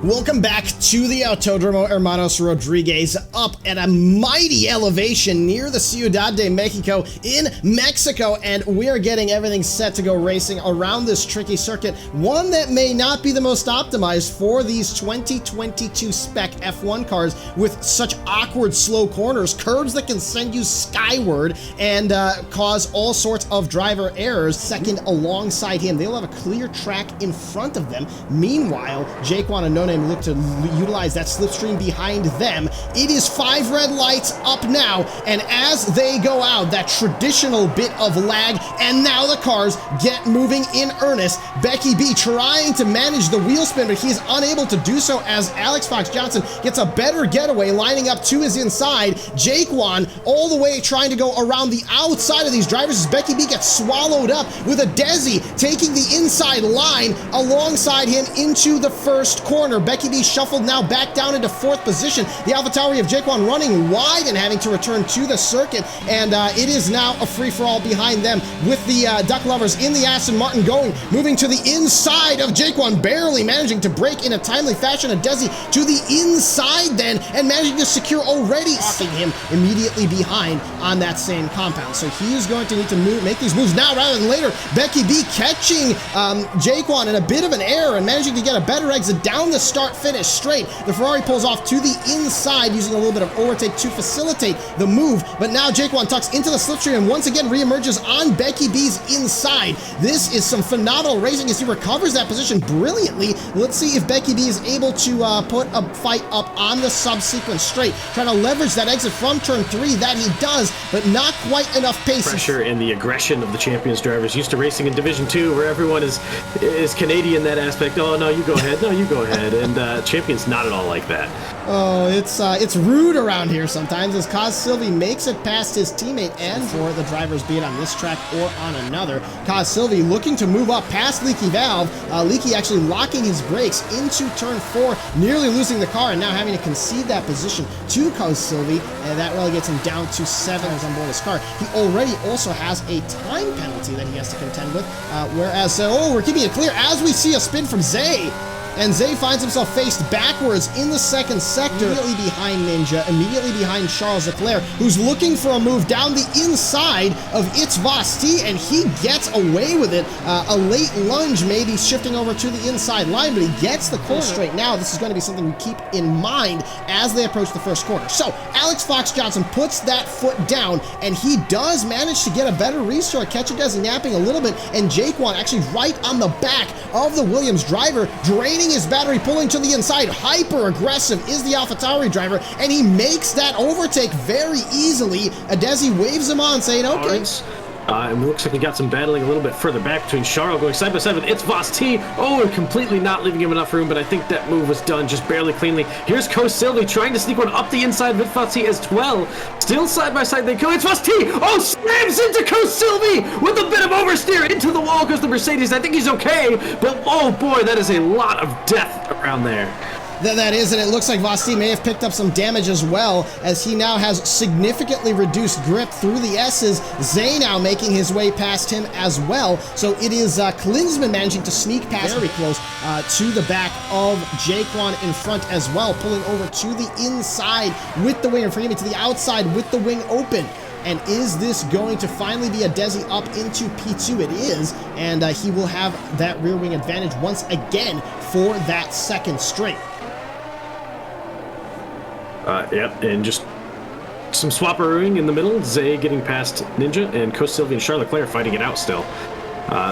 Welcome back to the Autódromo Hermanos Rodriguez, up at a mighty elevation near the Ciudad de Mexico in Mexico, and we're getting everything set to go racing around this tricky circuit, one that may not be the most optimized for these 2022 spec F1 cars with such awkward slow corners, curves that can send you skyward and cause all sorts of driver errors. Second alongside him, they'll have a clear track in front of them. Meanwhile, Jaquan and No look to utilize that slipstream behind them. It is 5 red lights up now, and as they go out, that traditional bit of lag, and now the cars get moving in earnest. Becky B trying to manage the wheel spin, but he's unable to do so as Alex Fox Johnson gets a better getaway, lining up to his inside. Jaquan all the way trying to go around the outside of these drivers as Becky B gets swallowed up with Adezi taking the inside line alongside him into the first corner. Becky B shuffled now back down into 4th position. The AlphaTauri of Jaquan running wide and having to return to the circuit, and it is now a free-for-all behind them with the Duck Lovers in the Aston Martin moving to the inside of Jaquan, barely managing to brake in a timely fashion. Adezi to the inside then, and managing to secure already, stalking him immediately behind on that same compound. So he is going to need to make these moves now rather than later. Becky B catching Jaquan in a bit of an error and managing to get a better exit down the start-finish straight. The Ferrari pulls off to the inside using a little bit of overtake to facilitate the move, but now Jaquan tucks into the slipstream and once again reemerges on Becky B's inside. This is some phenomenal racing as he recovers that position brilliantly. Let's see if Becky B is able to put a fight up on the subsequent straight, trying to leverage that exit from turn 3. That he does, but not quite enough pace. Pressure and the aggression of the Champions drivers, used to racing in Division 2 where everyone is Canadian in that aspect. Oh no, you go ahead. No, you go ahead. And Champions not at all like that. Oh, it's rude around here sometimes as Kos Sylvie makes it past his teammate, and for the drivers, be it on this track or on another. Kos Sylvie looking to move up past Leaky Valve. Leaky actually locking his brakes into turn 4, nearly losing the car and now having to concede that position to Kos Sylvie, and that really gets him down to 7 on board his car. He already also has a time penalty that he has to contend with, whereas, we're keeping it clear as we see a spin from Zay. And Zay finds himself faced backwards in the second sector, immediately behind Ninja, immediately behind Charles Leclerc, who's looking for a move down the inside of It's Vasti, and he gets away with it. A late lunge maybe shifting over to the inside line, but he gets the corner straight. Now, this is going to be something we keep in mind as they approach the first corner. So, Alex Fox Johnson puts that foot down, and he does manage to get a better restart. Adezi napping a little bit, and Jaquan actually right on the back of the Williams driver, draining his battery, pulling to the inside. Hyper aggressive is the AlphaTauri driver, and he makes that overtake very easily. Adezi waves him on, saying, okay. And it looks like we got some battling a little bit further back between Charles going side by side with It's Vasti. Oh, we're completely not leaving him enough room, but I think that move was done just barely cleanly. Here's Kos Sylvie trying to sneak one up the inside of It's Vasti as well. Still side by side, they go. It's Vasti! Oh, slams into Kos Sylvie with a bit of oversteer. Into the wall goes the Mercedes. I think he's okay, but oh boy, that is a lot of death around there. That is, and it looks like Vasti may have picked up some damage as well, as he now has significantly reduced grip through the S's. Zay now making his way past him as well. So it is Klinsmann managing to sneak past very close to the back of Jaquan in front as well, pulling over to the inside with the wing, or forgive me, to the outside with the wing open. And is this going to finally be Adezi up into P2? It is, and he will have that rear wing advantage once again for that second straight. Yep, and just some swapperooing in the middle. Zay getting past Ninja, and Kos Sylvie and Charles Leclerc fighting it out still.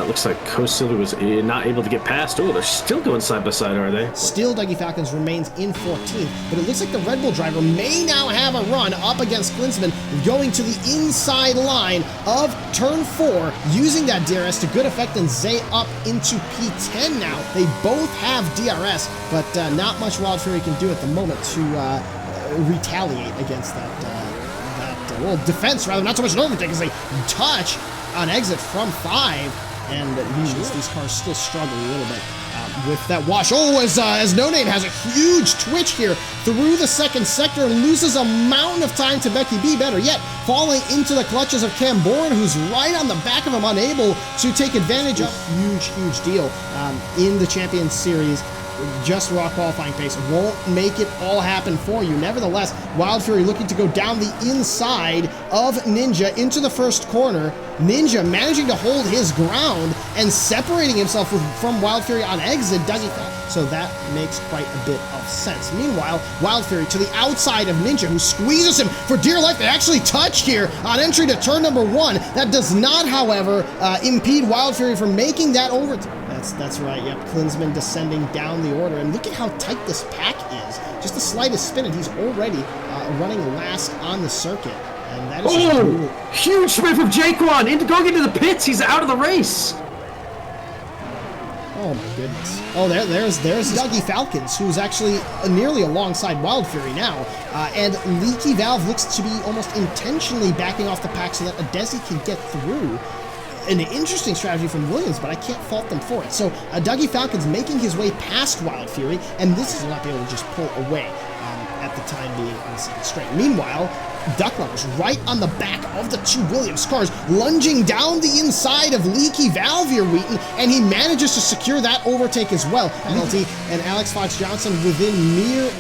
Looks like Kos Sylvie was not able to get past. Oh, they're still going side by side, are they? Still, Dougie Falcons remains in 14th, but it looks like the Red Bull driver may now have a run up against Klinsmann, going to the inside line of turn 4, using that DRS to good effect, and Zay up into P10 now. They both have DRS, but not much Wild Fury can do at the moment to retaliate against that defense, rather, not so much an overtake as they touch on exit from 5, and these cars still struggle a little bit with that wash. Oh, as No Name has a huge twitch here through the second sector and loses a mountain of time to Becky B. Better yet, falling into the clutches of Cam Bourne, who's right on the back of him, unable to take advantage of. Huge deal in the Champions Series just raw qualifying pace won't make it all happen for you. Nevertheless, Wild Fury looking to go down the inside of Ninja into the first corner. Ninja managing to hold his ground and separating himself from Wild Fury on exit. So that makes quite a bit of sense. Meanwhile, Wild Fury to the outside of Ninja, who squeezes him for dear life. They actually touched here on entry to turn number 1. That does not, however, impede Wild Fury from making that overtake. That's right, yep. Klinsmann descending down the order. And look at how tight this pack is. Just the slightest spin, and he's already running last on the circuit. And that is huge spin from Jaquan going into the pits. He's out of the race. Oh my goodness. Oh, there's Dougie Falcons, who's actually nearly alongside Wild Fury now. And Leaky Valve looks to be almost intentionally backing off the pack so that Adezi can get through. An interesting strategy from Williams, but I can't fault them for it. So Dougie Falcons making his way past Wild Fury, and this is not be able to just pull away at the time being on the second straight. Meanwhile, Duck Lovers right on the back of the two Williams cars, lunging down the inside of Leaky Valve here, Wheaton, and he manages to secure that overtake as well. Penalty, and Alex Fox Johnson within mere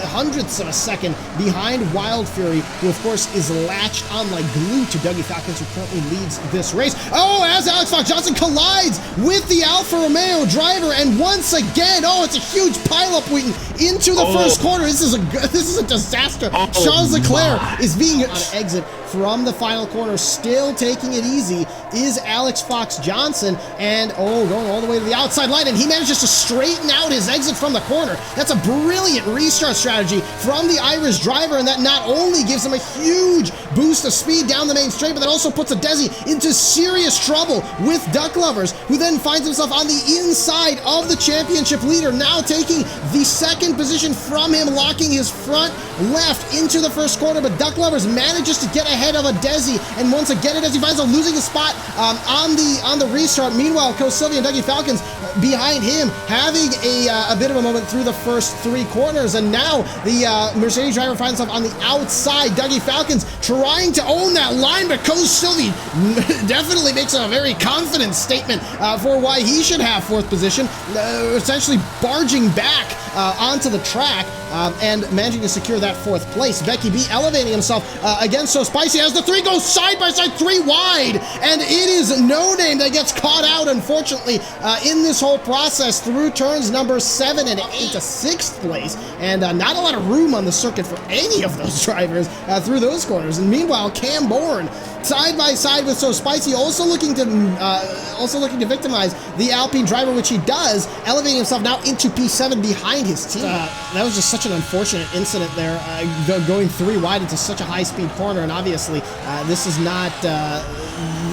hundredths of a second behind Wild Fury, who of course is latched on like glue to Dougie Falcons, who currently leads this race. Oh, as Alex Fox Johnson collides with the Alfa Romeo driver, and once again, it's a huge pileup, Wheaton, into the first corner. This is a disaster. Charles Leclerc is being exit from the final corner, still taking it easy, is Alex Fox Johnson, and going all the way to the outside line, and he manages to straighten out his exit from the corner. That's a brilliant restart strategy from the Irish driver, and that not only gives him a huge boost of speed down the main straight, but that also puts Adezi into serious trouble with Duck Lovers, who then finds himself on the inside of the championship leader, now taking the second position from him, locking his front left into the first corner, but Duck Lovers manages to get ahead of Adezi, and once again Adezi finds himself losing his spot on the restart. Meanwhile, Kos Sylvie and Dougie Falcons behind him having a bit of a moment through the first 3 corners, and now the Mercedes driver finds himself on the outside. Dougie Falcons trying to own that line, but Kos Sylvie definitely makes a very confident statement for why he should have 4th position, essentially barging back onto the track and managing to secure that 4th place. Becky B elevating himself against So Spicy as the 3 goes side by side, 3 wide, and it is No Name that gets caught out, unfortunately, in this whole process through turns number 7 and 8 to 6th place, and not a lot of room on the circuit for any of those drivers through those corners. And meanwhile, Cam Bourne side by side with So Spicy, also looking to victimize the Alpine driver, which he does, elevating himself now into P7 behind his team. That was just such an unfortunate incident there, going 3 wide into such a high-speed corner, and obviously this is not.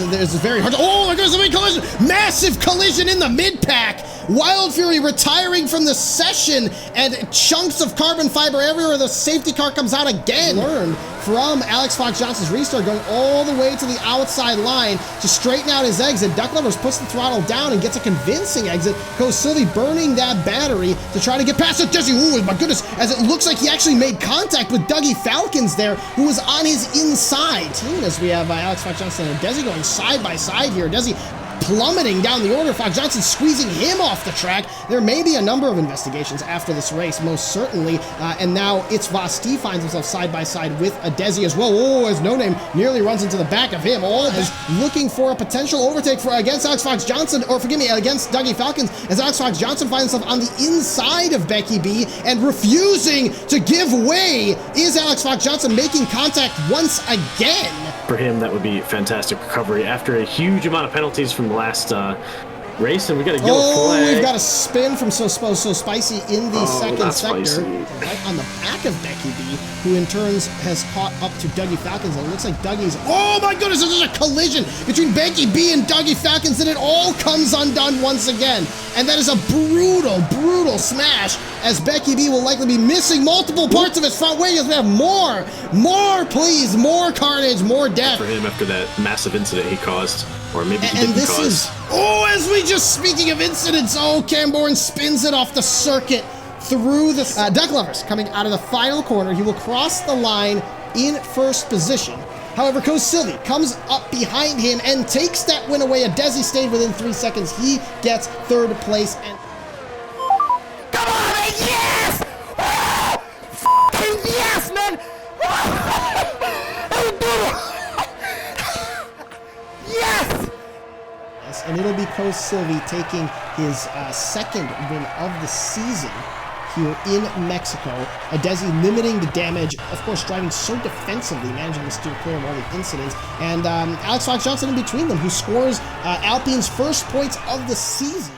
There's a very hard. Oh my goodness! A big collision! Massive collision in the mid-pack. Wild Fury retiring from the session, and chunks of carbon fiber everywhere. The safety car comes out again. Learn from Alex Fox Johnson's restart, going all the way to the outside line to straighten out his exit. Duck Lovers puts the throttle down and gets a convincing exit. Kos Sylvie burning that battery to try to get past it. Jesse, oh my goodness, as it looks like he actually made contact with Dougie Falcons there, who was on his inside. As we have Alex Fox Johnson and Adezi going side by side here. Adezi plummeting down the order. Fox Johnson squeezing him off the track. There may be a number of investigations after this race, most certainly. And now it's Vasti finds himself side by side with Adezi as well. Oh, as No Name nearly runs into the back of him. All is looking for a potential overtake against Alex Fox Johnson, or forgive me, against Dougie Falcons, as Alex Fox Johnson finds himself on the inside of Becky B and refusing to give way. Is Alex Fox Johnson making contact once again? For him, that would be fantastic recovery after a huge amount of penalties from the last race, and we got a yellow flag. We've got a spin from So Spicy in the second sector, right on the back of Becky B, who in turns has caught up to Dougie Falcons, and it looks like Dougie's. Oh my goodness, there's a collision between Becky B and Dougie Falcons, and it all comes undone once again. And that is a brutal smash, as Becky B will likely be missing multiple parts of his front wing, as we have more, please, more carnage, more death. For him after that massive incident he caused. Or maybe he didn't cause. As we just, speaking of incidents, Cam Bourne spins it off the circuit through the Duck Lovers coming out of the final corner. He will cross the line in first position. However, Kos Sylvie comes up behind him and takes that win away. Adezi stayed within 3 seconds. He gets 3rd place. And come on! Kos Sylvie taking his second win of the season here in Mexico. Adezi limiting the damage, of course driving so defensively, managing to steer clear of all the incidents, and Alex Fox Johnson in between them, who scores Alpine's first points of the season.